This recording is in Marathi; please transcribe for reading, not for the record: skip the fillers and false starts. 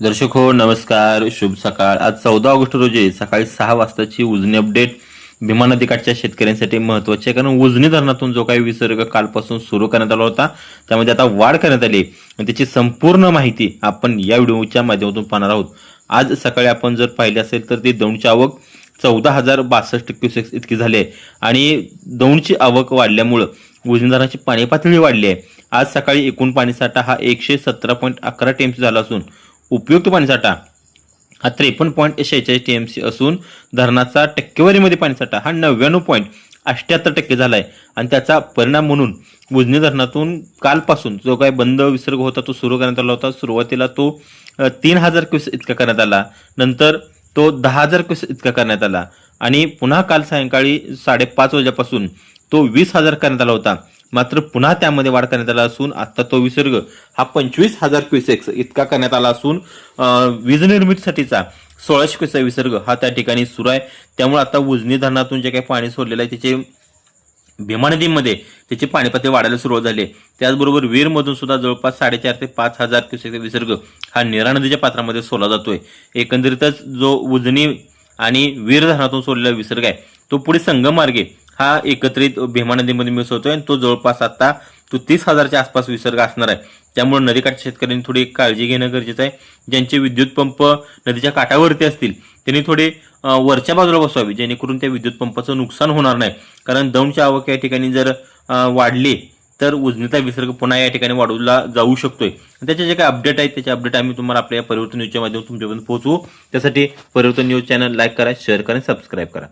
दर्शक हो नमस्कार, शुभ सकाळ. आज 14 ऑगस्ट रोजी सकाळी 6 वाजताची उजनी अपडेट भीमा नदीकाठच्या शेतकऱ्यांसाठी महत्वाची आहे. कारण उजनी धरणातून जो काही विसर्ग कालपासून सुरू करण्यात आला होता त्यामध्ये आता वाढ करण्यात आली आणि त्याची संपूर्ण माहिती आपण या व्हिडिओच्या माध्यमातून पाहणार आहोत. आज सकाळी आपण जर पाहिले असेल तर ती दौंडची आवक 14,062 क्युसेक्स इतकी झाली आहे आणि दौंडची आवक वाढल्यामुळे उजनी धरणाची पाणी पातळी वाढली आहे. आज सकाळी एकूण पाणीसाठा हा 117.11 टीएमसी झाला असून उपयुक्त पाणीसाठा हा 53.46 टीएमसी असून धरणाचा टक्केवारीमध्ये पाणीसाठा हा 99.78% झालाय आणि त्याचा परिणाम म्हणून उजनी धरणातून कालपासून जो काही बंद विसर्ग होता तो सुरू करण्यात आला होता. सुरुवातीला तो 3,000 क्युसेक इतका करण्यात आला, नंतर तो 10,000 क्युसेक इतका करण्यात आला आणि पुन्हा काल सायंकाळी 5:30 वाजल्यापासून तो 20,000 करण्यात आला होता. मात्र पुन्हा त्यामध्ये वाढ करण्यात आला असून आता तो विसर्ग हा 25,000 क्युसेक्स इतका करण्यात आला असून वीज निर्मितीसाठीचा 1600 क्युसेक विसर्ग हा त्या ठिकाणी सुरू आहे. त्यामुळे आता उजनी धरणातून जे काही पाणी सोडलेलं आहे त्याचे भीमा नदीमध्ये त्याची पाणी पातळी वाढायला सुरुवात झाली. त्याचबरोबर वीरमधून सुद्धा जवळपास 4,500 ते 5,000 क्युसेक विसर्ग हा नीरा नदीच्या पात्रामध्ये सोडला जातोय. एकंदरीतच जो उजनी आणि वीर धरणातून सोडलेला विसर्ग आहे तो पुढे संगममार्गे हा एकत्रित भीमा नदीमध्ये मिसळतोय आणि तो जवळपास आता तो 30,000च्या आसपास विसर्ग असणार आहे. त्यामुळे नदीकाठच्या शेतकऱ्यांनी थोडी काळजी घेणं गरजेचं आहे. ज्यांचे विद्युत पंप नदीच्या काठावरती असतील त्यांनी थोडे वरच्या बाजूला बसवावे जेणेकरून त्या विद्युत पंपाचं नुकसान होणार नाही. कारण दौंडची आवक या ठिकाणी जर वाढली तर उजनीचा विसर्ग पुन्हा या ठिकाणी वाढवला जाऊ शकतोय. त्याचे जे काही अपडेट आहेत त्याचे अपडेट आम्ही तुम्हाला आपल्या परिवर्तन न्यूजच्या माध्यमातून तुमच्यापर्यंत पोहोचवू. त्यासाठी परिवर्तन न्यूज चॅनल लाईक करा, शेअर करा आणि सबस्क्राईब करा.